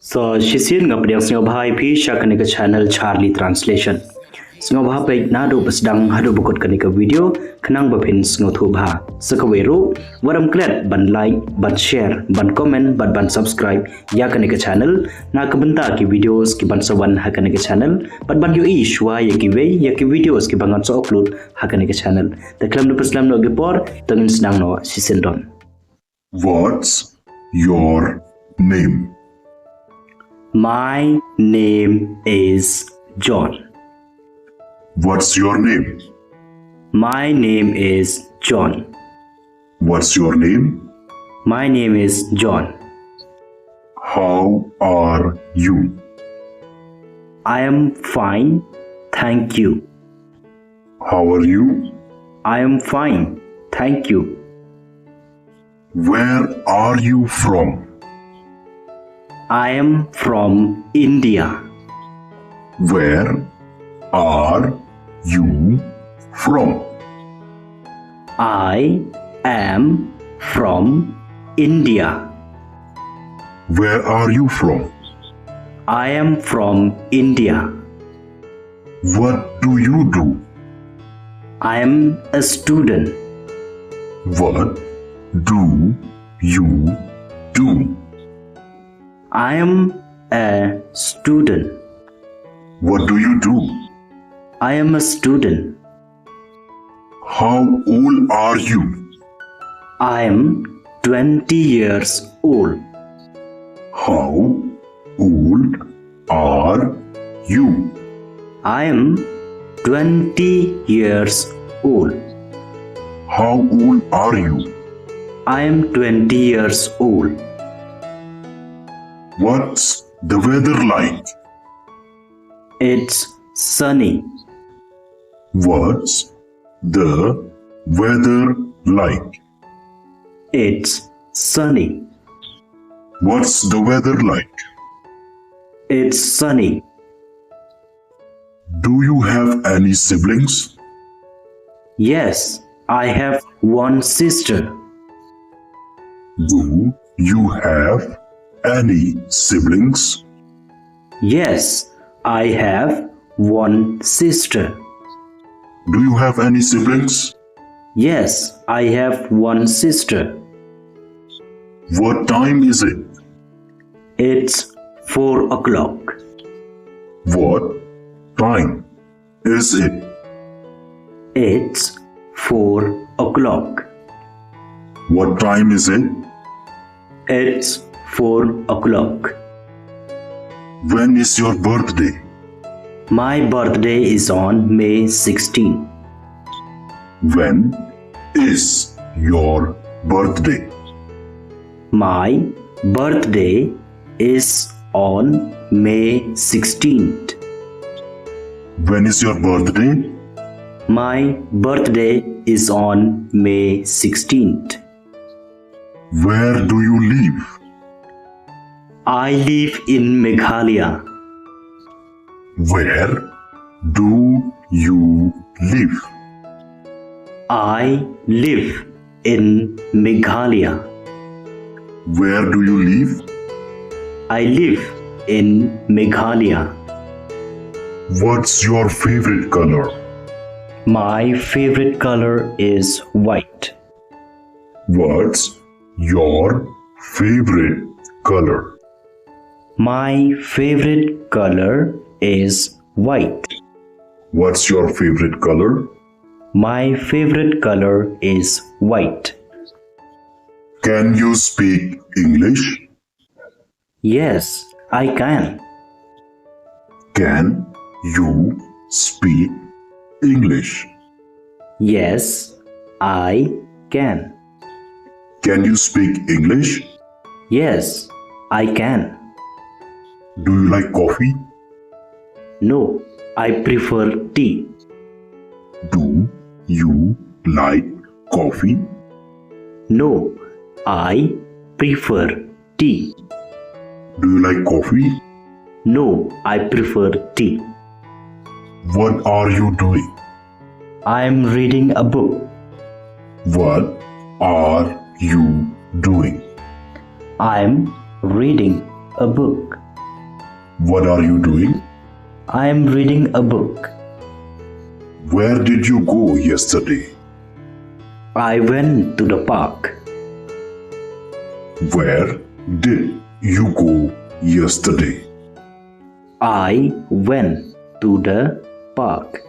So shisien ngap yang sngap hai Pyrshang kane ka channel Charlie translation. Sngap ha Peit na do basdang hadu bukot kane ka video khnang ba phin sngau thu bha. Sakaweru waram klet ban like ban share ban comment ban subscribe ya kane ka channel na ka bynta ki videos ki ban sawan ha kane ka channel ban yu ishwa ya ki way ya ki videos ki bangan so upload ha kane ka channel. The klam do paslam no gepor tangin snang no shisien don. What's your name? My name is John. What's your name? My name is John. What's your name? My name is John. How are you? I am fine, thank you. How are you? I am fine, thank you. Where are you from? I am from India. Where are you from? I am from India. Where are you from? I am from India. What do you do? I am a student. What do you do? I am a student. What do you do? I am a student. How old are you? I am 20 years old. How old are you? I am 20 years old. How old are you? I am 20 years old. What's the weather like? It's sunny. What's the weather like? It's sunny. What's the weather like? It's sunny. Do you have any siblings? Yes, I have one sister. Do you have any siblings? Yes, I have one sister. Do you have any siblings? Yes, I have one sister. What time is it? It's 4 o'clock. What time is it? It's 4 o'clock. What time is it? It's 4 o'clock. When is your birthday? My birthday is on May 16. When is your birthday? My birthday is on May 16th. When is your birthday? My birthday is on May 16th. Where do you live? I live in Meghalaya. Where do you live? I live in Meghalaya. Where do you live? I live in Meghalaya. What's your favorite color? My favorite color is white. What's your favorite color? My favorite color is white. What's your favorite color? My favorite color is white. Can you speak English? Yes, I can. Can you speak English? Yes, I can. Can you speak English? Yes, I can. Do you like coffee? No, I prefer tea. Do you like coffee? No, I prefer tea. Do you like coffee? No, I prefer tea. What are you doing? I am reading a book. What are you doing? I'm reading a book. What are you doing? I am reading a book. Where did you go yesterday? I went to the park. Where did you go yesterday? I went to the park.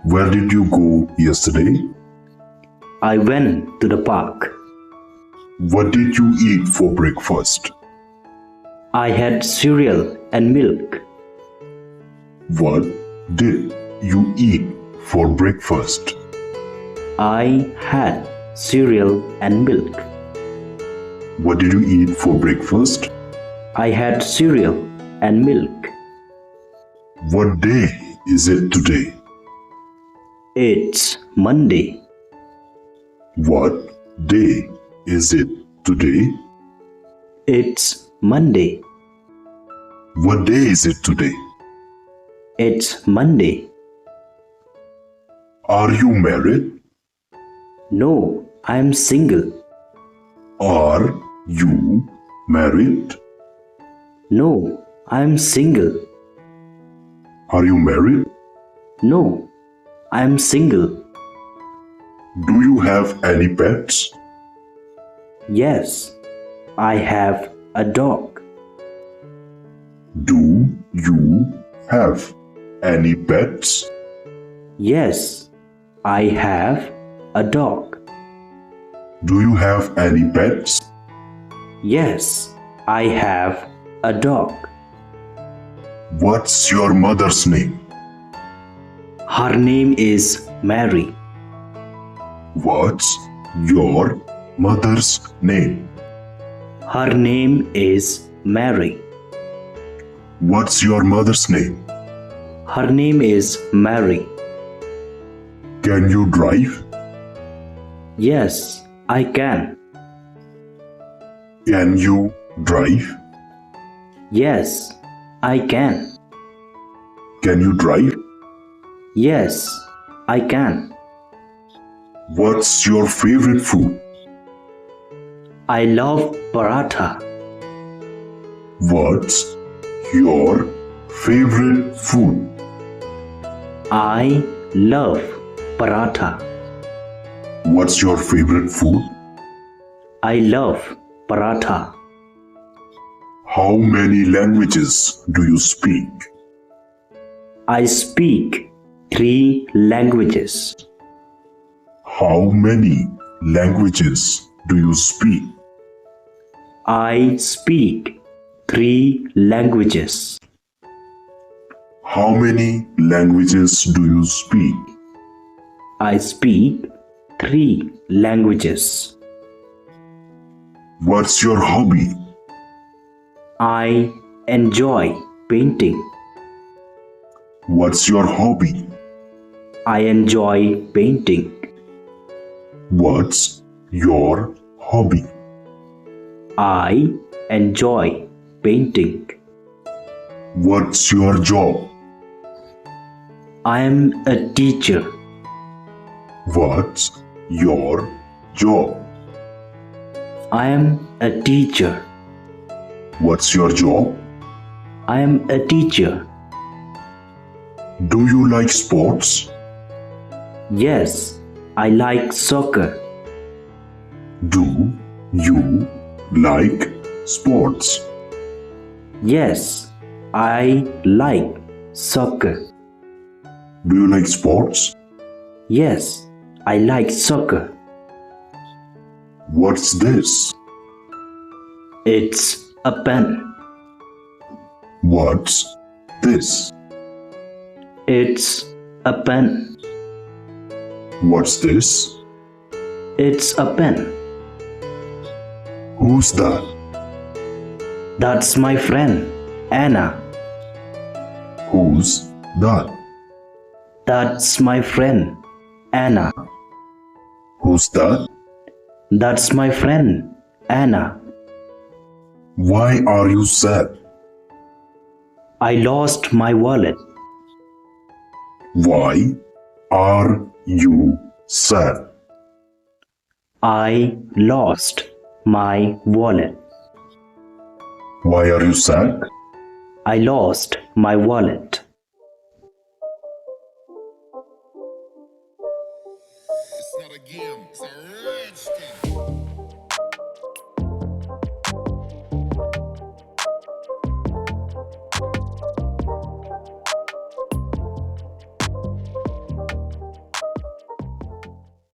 Where did you go yesterday? I went to the park. What did you eat for breakfast? I had cereal and milk. What did you eat for breakfast? I had cereal and milk. What did you eat for breakfast? I had cereal and milk. What day is it today? It's Monday. What day is it today? It's Monday. What day is it today? It's Monday. Are you married? No, I'm single. Are you married? No, I'm single. Are you married? No, I'm single. Do you have any pets? Yes, I have a dog. Do you have any pets? Yes, I have a dog. Do you have any pets? Yes, I have a dog. What's your mother's name? Her name is Mary. What's your mother's name? Her name is Mary. What's your mother's name? Her name is Mary. Can you drive? Yes, I can. Can you drive? Yes, I can. Can you drive? Yes, I can. What's your favorite food? I love paratha. What's your favorite food? I love paratha. What's your favorite food? I love paratha. How many languages do you speak? I speak 3 languages. How many languages do you speak? I speak 3 languages. How many languages do you speak? I speak 3 languages. What's your hobby? I enjoy painting. What's your hobby? I enjoy painting. What's your hobby? I enjoy painting. What's your job? I am a teacher. What's your job? I am a teacher. What's your job? I am a teacher. Do you like sports? Yes, I like soccer. Do you like sports? Yes, I like soccer. Do you like sports? Yes, I like soccer. What's this? It's a pen. What's this? It's a pen. What's this? It's a pen. Who's that? That's my friend, Anna. Who's that? That's my friend, Anna. Who's that? That's my friend, Anna. Why are you sad? I lost my wallet. Why are you sad? I lost my wallet. Why are you sad? I lost my wallet. It's not a game, it's a rich thing.